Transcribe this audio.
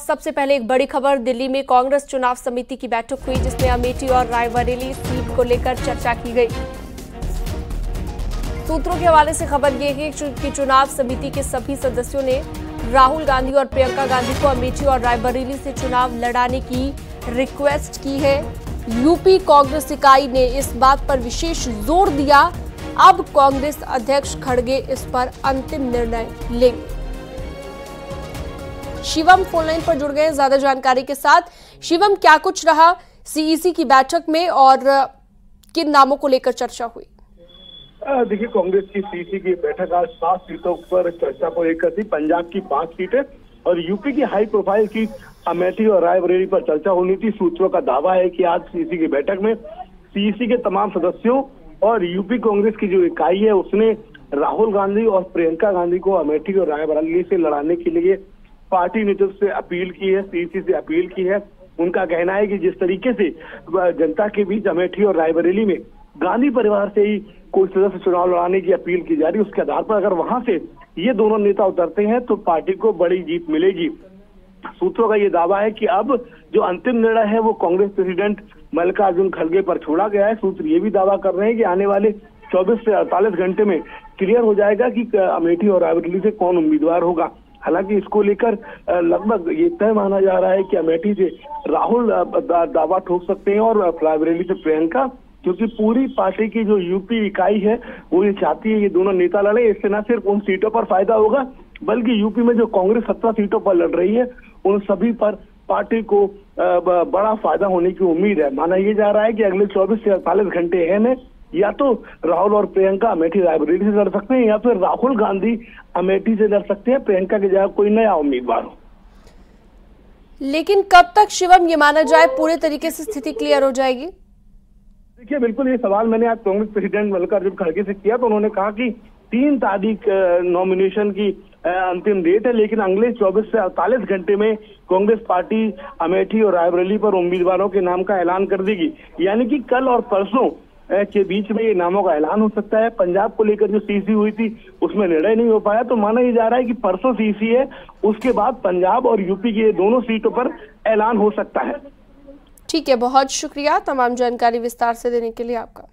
सबसे पहले एक बड़ी खबर, दिल्ली में कांग्रेस चुनाव समिति की बैठक हुई जिसमें अमेठी और रायबरेली सीट को लेकर चर्चा की गई। सूत्रों के हवाले से खबर यह है कि चुनाव समिति के सभी सदस्यों ने राहुल गांधी और प्रियंका गांधी को अमेठी और रायबरेली से चुनाव लड़ाने की रिक्वेस्ट की है। यूपी कांग्रेस इकाई ने इस बात पर विशेष जोर दिया, अब कांग्रेस अध्यक्ष खड़गे इस पर अंतिम निर्णय लेंगे। शिवम फोनलाइन पर जुड़ गए ज्यादा जानकारी के साथ। शिवम, क्या कुछ रहा सीईसी की बैठक में और किन नामों को लेकर चर्चा हुई? देखिए, कांग्रेस की सीईसी की बैठक आज 7 सीटों पर चर्चा को लेकर थी। पंजाब की 5 सीटें और यूपी की हाई प्रोफाइल सीट अमेठी और रायबरेली पर चर्चा होनी थी। सूत्रों का दावा है कि आज सीईसी की बैठक में सीईसी के तमाम सदस्यों और यूपी कांग्रेस की जो इकाई है उसने राहुल गांधी और प्रियंका गांधी को अमेठी और रायबरेली से लड़ाने के लिए पार्टी नेतृत्व से अपील की है, सीईसी से अपील की है। उनका कहना है कि जिस तरीके से जनता के बीच अमेठी और रायबरेली में गांधी परिवार से ही कोई सदस्य चुनाव लड़ाने की अपील की जा रही है, उसके आधार पर अगर वहां से ये दोनों नेता उतरते हैं तो पार्टी को बड़ी जीत मिलेगी। सूत्रों का ये दावा है कि अब जो अंतिम निर्णय है वो कांग्रेस प्रेसिडेंट मल्लिकार्जुन खड़गे पर छोड़ा गया है। सूत्र ये भी दावा कर रहे हैं कि आने वाले 24 से 48 घंटे में क्लियर हो जाएगा कि अमेठी और रायबरेली से कौन उम्मीदवार होगा। हालांकि इसको लेकर लगभग ये तय माना जा रहा है कि अमेठी से राहुल दावा ठोक सकते हैं और रायबरेली से प्रियंका, क्योंकि पूरी पार्टी की जो यूपी इकाई है वो ये चाहती है ये दोनों नेता लड़े। इससे न सिर्फ उन सीटों पर फायदा होगा बल्कि यूपी में जो कांग्रेस 17 सीटों पर लड़ रही है उन सभी पर पार्टी को बड़ा फायदा होने की उम्मीद है। माना यह जा रहा है कि अगले 24 से 48 घंटे है या तो राहुल और प्रियंका अमेठी रायबरेली से लड़ सकते हैं या फिर राहुल गांधी अमेठी से लड़ सकते हैं, प्रियंका की जगह कोई नया उम्मीदवार हो। लेकिन कब तक शिवम ये माना जाए पूरे तरीके से स्थिति क्लियर हो जाएगी? देखिए, बिल्कुल ये सवाल मैंने आज कांग्रेस प्रेसिडेंट मल्लिकार्जुन खड़गे से किया तो उन्होंने कहा कि 3 तारीख नॉमिनेशन की अंतिम डेट है, लेकिन अगले 24 से 48 घंटे में कांग्रेस पार्टी अमेठी और रायबरेली पर उम्मीदवारों के नाम का ऐलान कर देगी। यानी कि कल और परसों के बीच में ये नामों का ऐलान हो सकता है। पंजाब को लेकर जो सीईसी हुई थी उसमें निर्णय नहीं हो पाया, तो माना ये जा रहा है कि परसों सीईसी है, उसके बाद पंजाब और यूपी की दोनों सीटों पर ऐलान हो सकता है। ठीक है, बहुत शुक्रिया तमाम जानकारी विस्तार से देने के लिए आपका।